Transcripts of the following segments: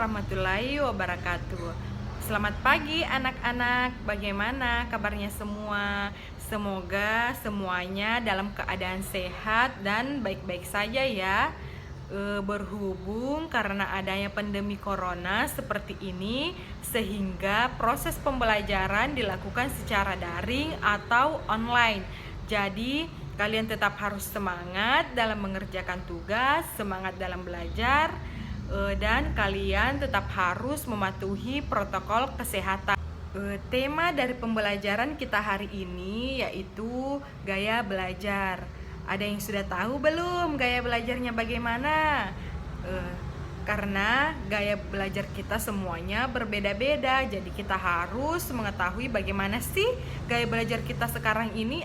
warahmatullahi wabarakatuh. Selamat pagi anak-anak, bagaimana kabarnya semua? Semoga semuanya dalam keadaan sehat dan baik-baik saja ya. Berhubung karena adanya pandemi corona seperti ini, sehingga proses pembelajaran dilakukan secara daring atau online. Jadi kalian tetap harus semangat dalam mengerjakan tugas, semangat dalam belajar, dan kalian tetap harus mematuhi protokol kesehatan. Tema dari pembelajaran kita hari ini yaitu gaya belajar. Ada yang sudah tahu belum gaya belajarnya bagaimana? Karena gaya belajar kita semuanya berbeda-beda, jadi kita harus mengetahui bagaimana sih gaya belajar kita sekarang ini.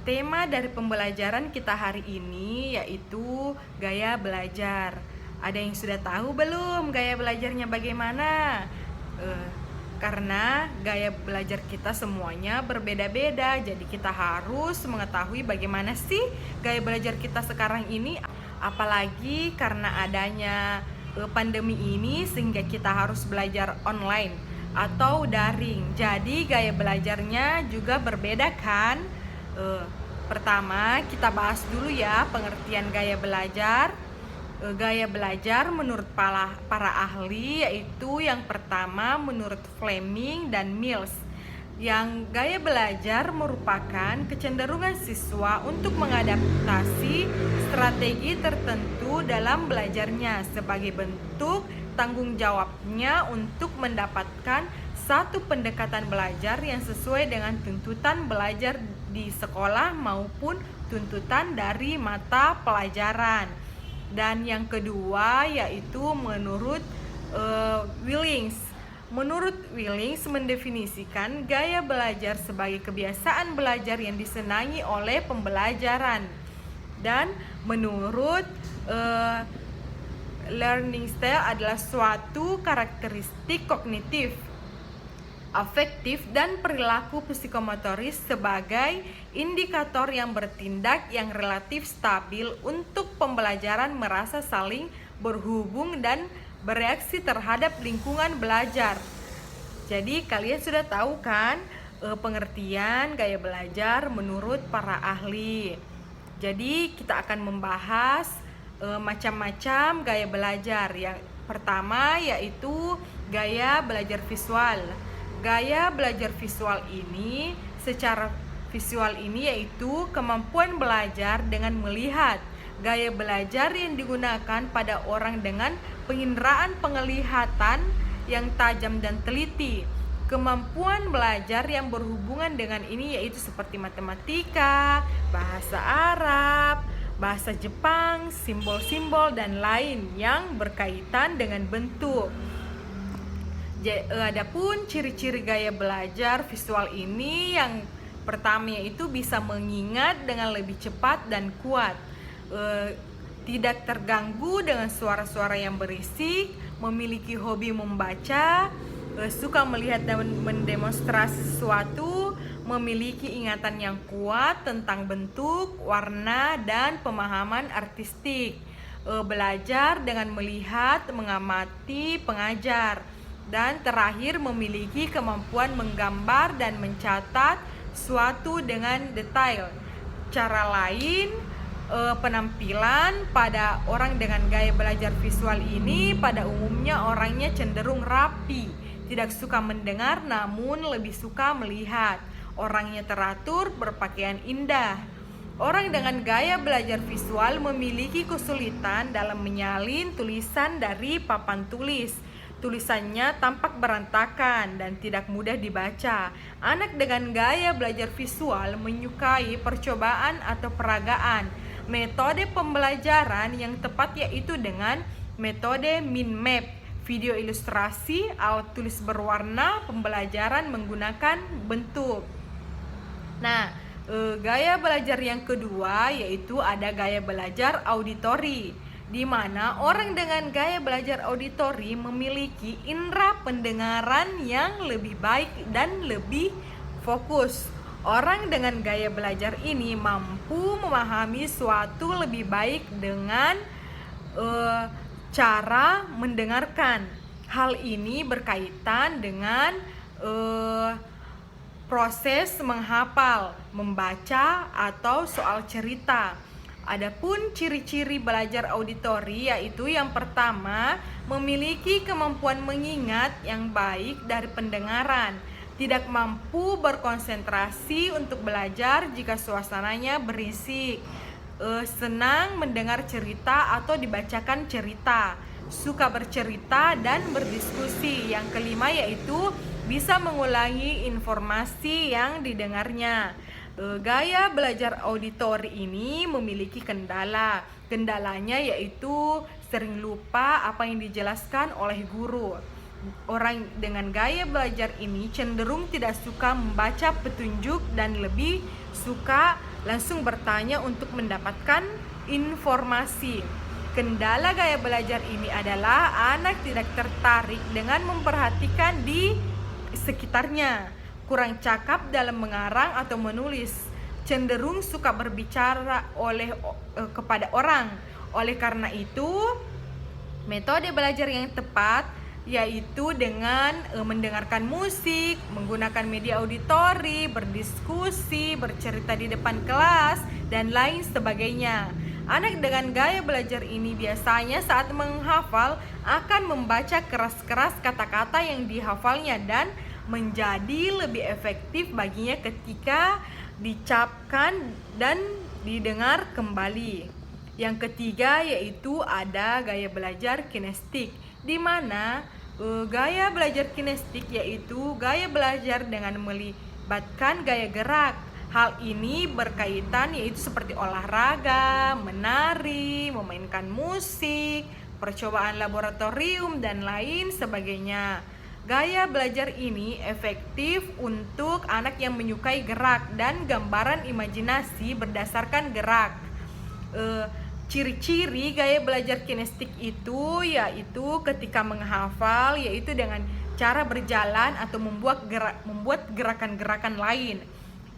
Tema dari pembelajaran kita hari ini yaitu gaya belajar. Ada yang sudah tahu belum gaya belajarnya bagaimana? Karena gaya belajar kita semuanya berbeda-beda, jadi kita harus mengetahui bagaimana sih gaya belajar kita sekarang ini. Apalagi karena adanya pandemi ini, sehingga kita harus belajar online atau daring. Jadi gaya belajarnya juga berbeda kan? Pertama kita bahas dulu ya pengertian gaya belajar. Gaya belajar menurut para ahli yaitu yang pertama menurut Fleming dan Mills, yang gaya belajar merupakan kecenderungan siswa untuk mengadaptasi strategi tertentu dalam belajarnya sebagai bentuk tanggung jawabnya untuk mendapatkan satu pendekatan belajar yang sesuai dengan tuntutan belajar di sekolah maupun tuntutan dari mata pelajaran. Dan yang kedua yaitu menurut Willings. Menurut Willings mendefinisikan gaya belajar sebagai kebiasaan belajar yang disenangi oleh pembelajaran. Dan menurut learning style adalah suatu karakteristik kognitif, afektif, dan perilaku psikomotoris sebagai indikator yang bertindak yang relatif stabil untuk pembelajaran merasa saling berhubung dan bereaksi terhadap lingkungan belajar. Jadi kalian sudah tahu kan pengertian gaya belajar menurut para ahli. Jadi kita akan membahas macam-macam gaya belajar. Yang pertama yaitu gaya belajar visual. Gaya belajar visual ini secara visual ini yaitu kemampuan belajar dengan melihat. Gaya belajar yang digunakan pada orang dengan penginderaan penglihatan yang tajam dan teliti. Kemampuan belajar yang berhubungan dengan ini yaitu seperti matematika, bahasa Arab, bahasa Jepang, simbol-simbol dan lain yang berkaitan dengan bentuk. Adapun ciri-ciri gaya belajar visual ini yang pertama yaitu bisa mengingat dengan lebih cepat dan kuat, tidak terganggu dengan suara-suara yang berisik, memiliki hobi membaca, suka melihat dan mendemonstrasi sesuatu, memiliki ingatan yang kuat tentang bentuk, warna, dan pemahaman artistik, belajar dengan melihat, mengamati pengajar. Dan terakhir memiliki kemampuan menggambar dan mencatat suatu dengan detail. Cara lain penampilan pada orang dengan gaya belajar visual ini pada umumnya orangnya cenderung rapi, tidak suka mendengar namun lebih suka melihat. Orangnya teratur, berpakaian indah. Orang dengan gaya belajar visual memiliki kesulitan dalam menyalin tulisan dari papan tulis. Tulisannya tampak berantakan dan tidak mudah dibaca. Anak dengan gaya belajar visual menyukai percobaan atau peragaan. Metode pembelajaran yang tepat yaitu dengan metode mind map, video ilustrasi, alat tulis berwarna, pembelajaran menggunakan bentuk. Nah, gaya belajar yang kedua yaitu ada gaya belajar auditori, di mana orang dengan gaya belajar auditori memiliki indera pendengaran yang lebih baik dan lebih fokus. Orang dengan gaya belajar ini mampu memahami suatu lebih baik dengan cara mendengarkan. Hal ini berkaitan dengan proses menghafal, membaca, atau soal cerita. Adapun ciri-ciri belajar auditori yaitu yang pertama, memiliki kemampuan mengingat yang baik dari pendengaran, tidak mampu berkonsentrasi untuk belajar jika suasananya berisik, senang mendengar cerita atau dibacakan cerita, suka bercerita dan berdiskusi. Yang kelima yaitu bisa mengulangi informasi yang didengarnya. Gaya belajar auditori ini memiliki kendala. Kendalanya yaitu sering lupa apa yang dijelaskan oleh guru. Orang dengan gaya belajar ini cenderung tidak suka membaca petunjuk dan lebih suka langsung bertanya untuk mendapatkan informasi. Kendala gaya belajar ini adalah anak tidak tertarik dengan memperhatikan di sekitarnya, kurang cakap dalam mengarang atau menulis, cenderung suka berbicara kepada orang. Oleh karena itu, metode belajar yang tepat yaitu dengan mendengarkan musik, menggunakan media auditori, berdiskusi, bercerita di depan kelas, dan lain sebagainya. Anak dengan gaya belajar ini biasanya saat menghafal akan membaca keras-keras kata-kata yang dihafalnya dan menjadi lebih efektif baginya ketika dicapkan dan didengar kembali. Yang ketiga yaitu ada gaya belajar kinestik, di mana gaya belajar kinestik yaitu gaya belajar dengan melibatkan gaya gerak. Hal ini berkaitan yaitu seperti olahraga, menari, memainkan musik, percobaan laboratorium, dan lain sebagainya. Gaya belajar ini efektif untuk anak yang menyukai gerak dan gambaran imajinasi berdasarkan gerak. Ciri-ciri gaya belajar kinestik itu yaitu ketika menghafal yaitu dengan cara berjalan atau membuat gerakan-gerakan lain.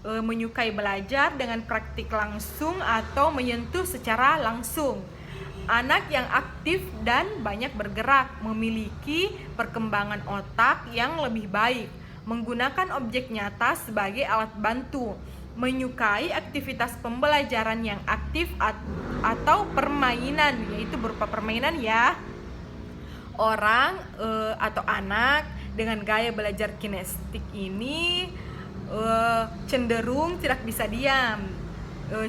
Menyukai belajar dengan praktik langsung atau menyentuh secara langsung. Anak yang aktif dan banyak bergerak memiliki perkembangan otak yang lebih baik, menggunakan objek nyata sebagai alat bantu, menyukai aktivitas pembelajaran yang aktif atau permainan, yaitu berupa permainan ya. Orang atau anak dengan gaya belajar kinestik ini cenderung tidak bisa diam,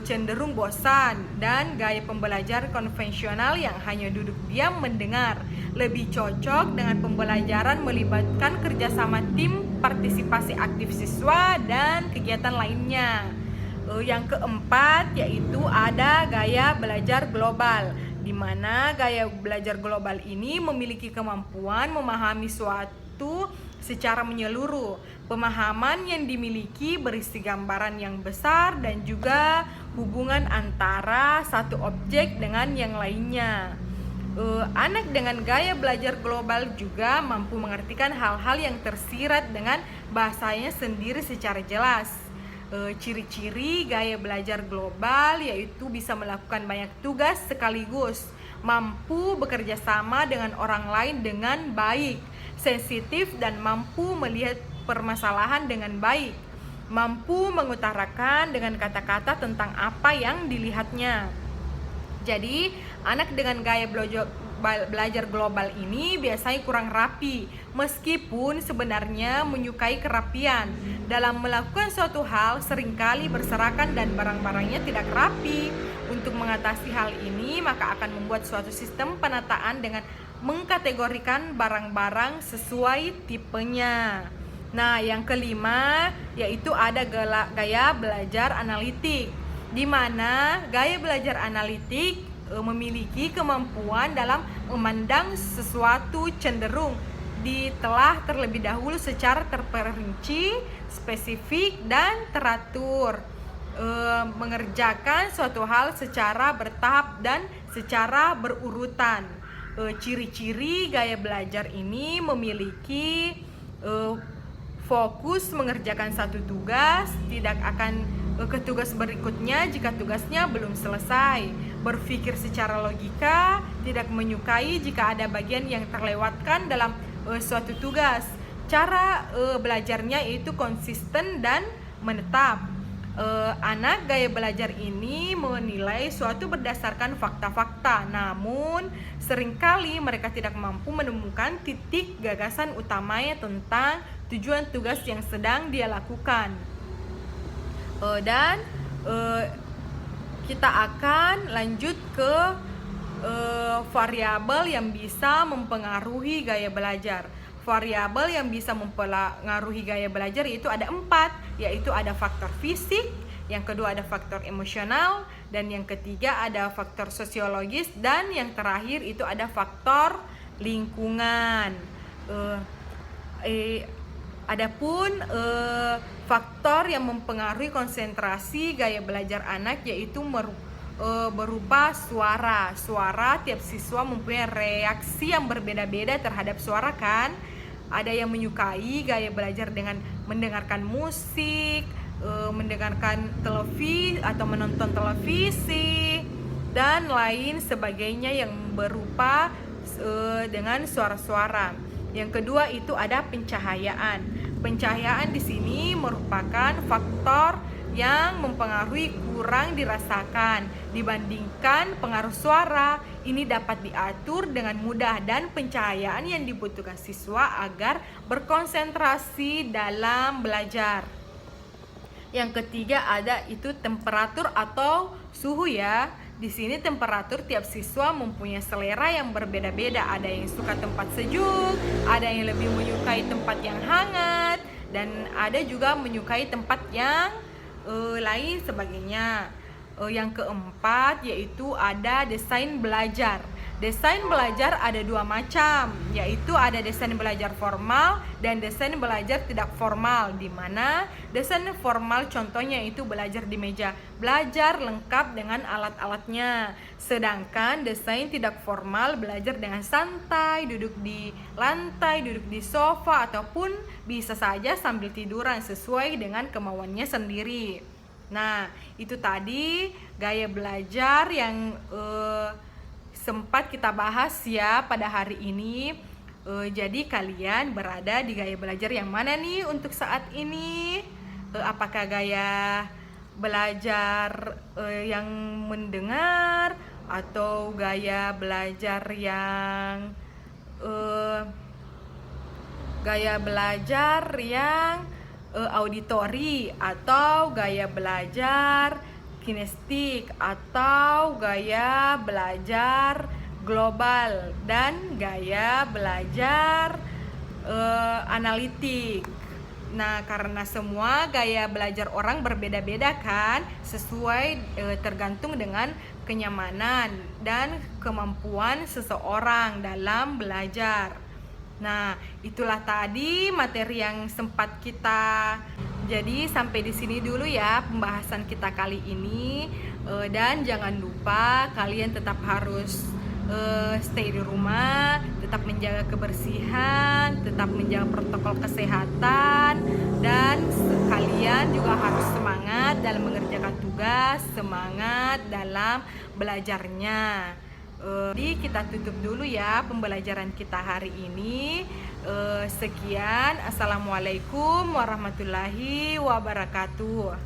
cenderung bosan, dan gaya pembelajar konvensional yang hanya duduk diam mendengar lebih cocok dengan pembelajaran melibatkan kerjasama tim, partisipasi aktif siswa, dan kegiatan lainnya. Yang keempat yaitu ada gaya belajar global, di mana gaya belajar global ini memiliki kemampuan memahami suatu secara menyeluruh. Pemahaman yang dimiliki berisi gambaran yang besar dan juga hubungan antara satu objek dengan yang lainnya. Anak dengan gaya belajar global juga mampu mengartikan hal-hal yang tersirat dengan bahasanya sendiri secara jelas. Ciri-ciri gaya belajar global yaitu bisa melakukan banyak tugas sekaligus, mampu bekerja sama dengan orang lain dengan baik, sensitif dan mampu melihat permasalahan dengan baik, mampu mengutarakan dengan kata-kata tentang apa yang dilihatnya. Jadi, anak dengan gaya belajar global ini biasanya kurang rapi, meskipun sebenarnya menyukai kerapian. Dalam melakukan suatu hal, seringkali berserakan dan barang-barangnya tidak rapi. Untuk mengatasi hal ini, maka akan membuat suatu sistem penataan dengan mengkategorikan barang-barang sesuai tipenya. Nah, yang kelima yaitu ada gaya belajar analitik, di mana gaya belajar analitik memiliki kemampuan dalam memandang sesuatu cenderung ditelah terlebih dahulu secara terperinci, spesifik, dan teratur, mengerjakan suatu hal secara bertahap dan secara berurutan. Ciri-ciri gaya belajar ini memiliki fokus mengerjakan satu tugas, tidak akan ke tugas berikutnya jika tugasnya belum selesai, berpikir secara logika, tidak menyukai jika ada bagian yang terlewatkan dalam suatu tugas. Cara belajarnya itu konsisten dan menetap. Anak gaya belajar ini menilai suatu berdasarkan fakta-fakta, namun seringkali mereka tidak mampu menemukan titik gagasan utamanya tentang tujuan tugas yang sedang dia lakukan. Dan kita akan lanjut ke variabel yang bisa mempengaruhi gaya belajar. Variabel yang bisa mempengaruhi gaya belajar itu ada 4, yaitu ada faktor fisik, yang kedua ada faktor emosional, dan yang ketiga ada faktor sosiologis, dan yang terakhir itu ada faktor lingkungan. Adapun faktor yang mempengaruhi konsentrasi gaya belajar anak yaitu berupa suara. Suara, tiap siswa mempunyai reaksi yang berbeda-beda terhadap suara kan. Ada yang menyukai gaya belajar dengan mendengarkan musik, mendengarkan televisi atau menonton televisi, dan lain sebagainya yang berupa dengan suara-suara. Yang kedua itu ada pencahayaan. Pencahayaan di sini merupakan faktor yang mempengaruhi kurang dirasakan dibandingkan pengaruh suara. Ini dapat diatur dengan mudah dan pencahayaan yang dibutuhkan siswa agar berkonsentrasi dalam belajar. Yang ketiga ada itu temperatur atau suhu ya. Di sini temperatur tiap siswa mempunyai selera yang berbeda-beda. Ada yang suka tempat sejuk, ada yang lebih menyukai tempat yang hangat, dan ada juga menyukai tempat yang lain sebagainya. Yang keempat yaitu ada desain belajar. Desain belajar ada 2 macam, yaitu ada desain belajar formal dan desain belajar tidak formal, di mana desain formal contohnya itu belajar di meja belajar lengkap dengan alat-alatnya. Sedangkan desain tidak formal belajar dengan santai, duduk di lantai, duduk di sofa, ataupun bisa saja sambil tiduran sesuai dengan kemauannya sendiri. Nah, itu tadi gaya belajar yang sempat kita bahas ya pada hari ini. Jadi kalian berada di gaya belajar yang mana nih untuk saat ini? Apakah gaya belajar yang mendengar, atau gaya belajar yang auditori, atau gaya belajar kinestik, atau gaya belajar global, dan gaya belajar analitik. Nah, karena semua gaya belajar orang berbeda-beda kan, sesuai tergantung dengan kenyamanan dan kemampuan seseorang dalam belajar. Nah, itulah tadi materi yang sempat kita. Jadi sampai di sini dulu ya pembahasan kita kali ini. Dan jangan lupa kalian tetap harus stay di rumah, tetap menjaga kebersihan, tetap menjaga protokol kesehatan, dan kalian juga harus semangat dalam mengerjakan tugas, semangat dalam belajarnya. Jadi kita tutup dulu ya pembelajaran kita hari ini. Sekian, assalamualaikum warahmatullahi wabarakatuh.